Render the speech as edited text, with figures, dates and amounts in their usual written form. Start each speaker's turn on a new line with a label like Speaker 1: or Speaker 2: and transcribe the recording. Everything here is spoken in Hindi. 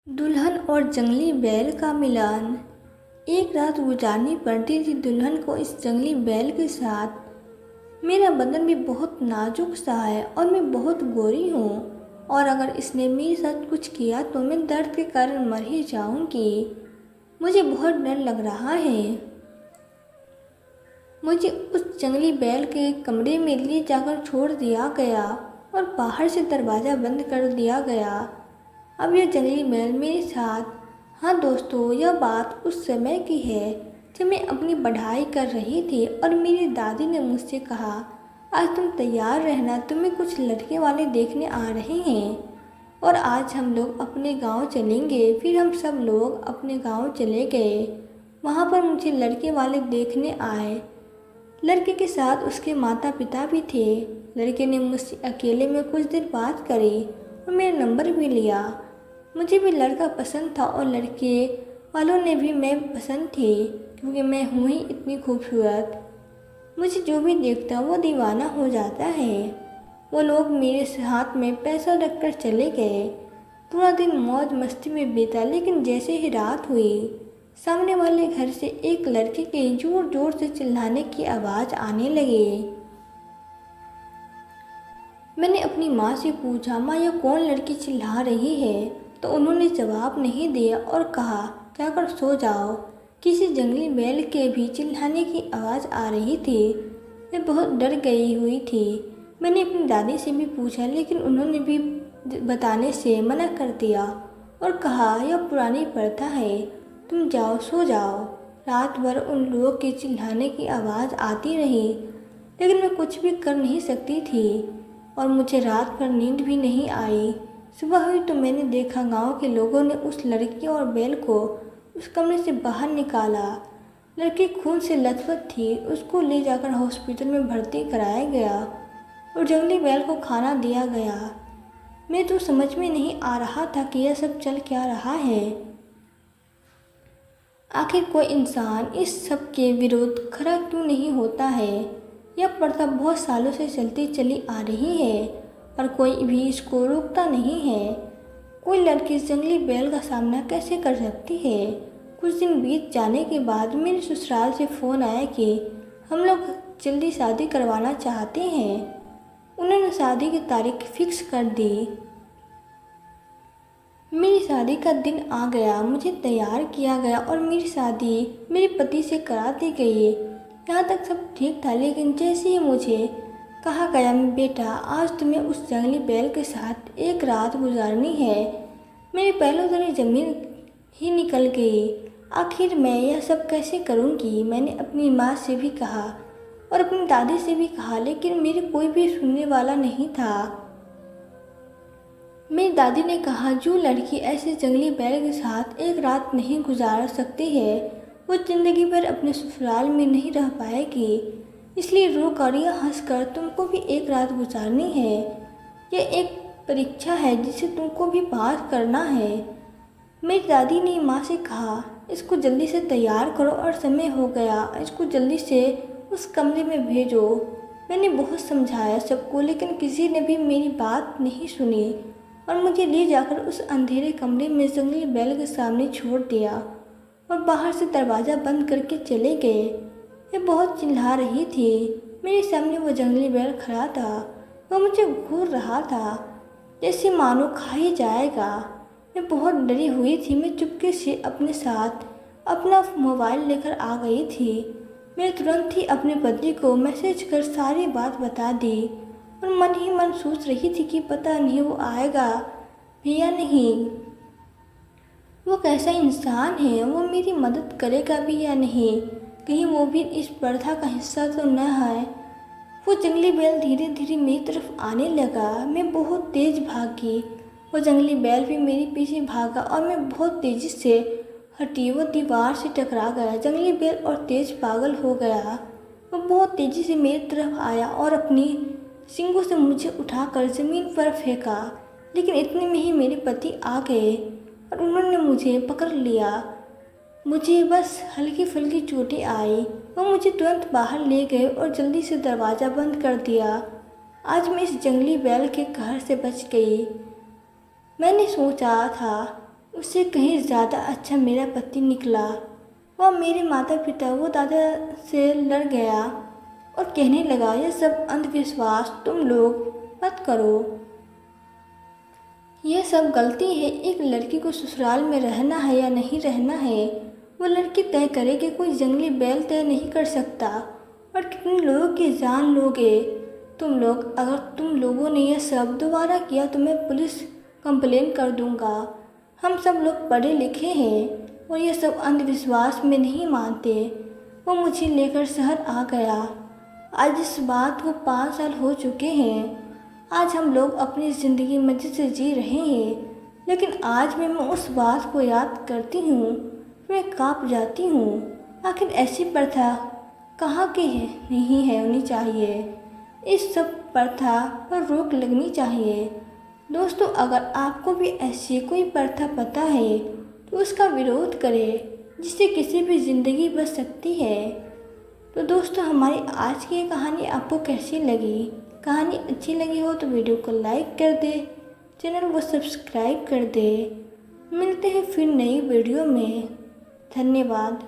Speaker 1: दुल्हन और जंगली बैल का मिलन। एक रात गुजारनी पड़ती थी दुल्हन को इस जंगली बैल के साथ। मेरा बदन भी बहुत नाजुक सा है और मैं बहुत गोरी हूँ, और अगर इसने मेरे साथ कुछ किया तो मैं दर्द के कारण मर ही जाऊंगी। मुझे बहुत डर लग रहा है। मुझे उस जंगली बैल के कमरे में ले जाकर छोड़ दिया गया और बाहर से दरवाज़ा बंद कर दिया गया। अब यह जंगली बैल मेरे साथ। हाँ दोस्तों, यह बात उस समय की है जब मैं अपनी पढ़ाई कर रही थी और मेरी दादी ने मुझसे कहा, आज तुम तैयार रहना, तुम्हें कुछ लड़के वाले देखने आ रहे हैं और आज हम लोग अपने गांव चलेंगे। फिर हम सब लोग अपने गांव चले गए। वहाँ पर मुझे लड़के वाले देखने आए। लड़के के साथ उसके माता पिता भी थे। लड़के ने मुझसे अकेले में कुछ देर बात करी और मेरा नंबर भी लिया। मुझे भी लड़का पसंद था और लड़के वालों ने भी मैं पसंद थी, क्योंकि मैं हूँ ही इतनी खूबसूरत। मुझे जो भी देखता वो दीवाना हो जाता है। वो लोग मेरे हाथ में पैसा रखकर चले गए। पूरा दिन मौज मस्ती में बीता, लेकिन जैसे ही रात हुई, सामने वाले घर से एक लड़के के जोर जोर से चिल्लाने की आवाज़ आने लगी। मैंने अपनी माँ से पूछा, माँ यह कौन लड़की चिल्ला रही है? तो उन्होंने जवाब नहीं दिया और कहा, जाकर सो जाओ। किसी जंगली बैल के भी चिल्लाने की आवाज़ आ रही थी। मैं बहुत डर गई हुई थी। मैंने अपनी दादी से भी पूछा, लेकिन उन्होंने भी बताने से मना कर दिया और कहा, यह पुरानी प्रथा है, तुम जाओ सो जाओ। रात भर उन लोगों के चिल्लाने की आवाज़ आती रही, लेकिन मैं कुछ भी कर नहीं सकती थी और मुझे रात भर नींद भी नहीं आई। सुबह हुई तो मैंने देखा गांव के लोगों ने उस लड़की और बैल को उस कमरे से बाहर निकाला। लड़की खून से लथपथ थी। उसको ले जाकर हॉस्पिटल में भर्ती कराया गया और जंगली बैल को खाना दिया गया। मैं तो समझ में नहीं आ रहा था कि यह सब चल क्या रहा है। आखिर कोई इंसान इस सब के विरुद्ध खड़ा क्यों नहीं होता है? यह प्रथा बहुत सालों से चलती चली आ रही है और कोई भी इसको रोकता नहीं है। कोई लड़की जंगली बैल का सामना कैसे कर सकती है? कुछ दिन बीत जाने के बाद मेरे ससुराल से फ़ोन आया कि हम लोग जल्दी शादी करवाना चाहते हैं। उन्होंने शादी की तारीख फिक्स कर दी। मेरी शादी का दिन आ गया। मुझे तैयार किया गया और मेरी शादी मेरे पति से करा दी गई। यहाँ तक सब ठीक था, लेकिन जैसे ही मुझे कहा गया, बेटा आज तुम्हें उस जंगली बैल के साथ एक रात गुजारनी है, मेरे पैरों तले ज़मीन ही निकल गई। आखिर मैं यह सब कैसे करूँगी? मैंने अपनी माँ से भी कहा और अपनी दादी से भी कहा, लेकिन मेरे कोई भी सुनने वाला नहीं था। मेरी दादी ने कहा, जो लड़की ऐसे जंगली बैल के साथ एक रात नहीं गुजार सकती है, वो ज़िंदगी भर अपने ससुराल में नहीं रह पाएगी। इसलिए रो कर या हंस कर तुमको भी एक रात गुजारनी है। यह एक परीक्षा है जिसे तुमको भी पास करना है। मेरी दादी ने माँ से कहा, इसको जल्दी से तैयार करो और समय हो गया, इसको जल्दी से उस कमरे में भेजो। मैंने बहुत समझाया सबको, लेकिन किसी ने भी मेरी बात नहीं सुनी और मुझे ले जाकर उस अंधेरे कमरे में जंगली बैल के सामने छोड़ दिया और बाहर से दरवाज़ा बंद करके चले गए। मैं बहुत चिल्ला रही थी। मेरे सामने वो जंगली बैल खड़ा था। वह मुझे घूर रहा था, जैसे मानो खा ही जाएगा। मैं बहुत डरी हुई थी। मैं चुपके से अपने साथ अपना मोबाइल लेकर आ गई थी। मैं तुरंत ही अपने पति को मैसेज कर सारी बात बता दी और मन ही मन सोच रही थी कि पता नहीं वो आएगा भी या नहीं। वो कैसा इंसान है, वो मेरी मदद करेगा भी या नहीं, कहीं वो भी इस प्रथा का हिस्सा तो न है। वो जंगली बैल धीरे धीरे मेरी तरफ आने लगा। मैं बहुत तेज़ भागी। वो जंगली बैल भी मेरे पीछे भागा और मैं बहुत तेज़ी से हटी। वो दीवार से टकरा गया। जंगली बैल और तेज पागल हो गया। वो बहुत तेज़ी से मेरी तरफ आया और अपनी सींगों से मुझे उठाकर ज़मीन पर फेंका, लेकिन इतने में ही मेरे पति आ गए और उन्होंने मुझे पकड़ लिया। मुझे बस हल्की फुल्की चोटें आई। वो मुझे तुरंत बाहर ले गए और जल्दी से दरवाज़ा बंद कर दिया। आज मैं इस जंगली बैल के कहर से बच गई। मैंने सोचा था उससे कहीं ज़्यादा अच्छा मेरा पति निकला। वह मेरे माता पिता वो दादा से लड़ गया और कहने लगा, यह सब अंधविश्वास तुम लोग मत करो, यह सब गलती है। एक लड़की को ससुराल में रहना है या नहीं रहना है वो लड़की तय करे कि कोई जंगली बैल तय नहीं कर सकता। और कितने लोगों की जान लोगे तुम लोग। अगर तुम लोगों ने यह सब दोबारा किया तो मैं पुलिस कंप्लेन कर दूंगा। हम सब लोग पढ़े लिखे हैं और ये सब अंधविश्वास में नहीं मानते। वो मुझे लेकर शहर आ गया। आज इस बात को 5 साल हो चुके हैं। आज हम लोग अपनी ज़िंदगी मज़े से जी रहे हैं, लेकिन आज मैं उस बात को याद करती हूँ, मैं काँप जाती हूँ। आखिर ऐसी प्रथा कहाँ की है, नहीं है होनी चाहिए। इस सब प्रथा पर रोक लगनी चाहिए। दोस्तों, अगर आपको भी ऐसी कोई प्रथा पता है तो उसका विरोध करें, जिससे किसी भी ज़िंदगी बच सकती है। तो दोस्तों, हमारी आज की ये कहानी आपको कैसी लगी? कहानी अच्छी लगी हो तो वीडियो को लाइक कर दे, चैनल को सब्सक्राइब कर दे। मिलते हैं फिर नई वीडियो में। धन्यवाद।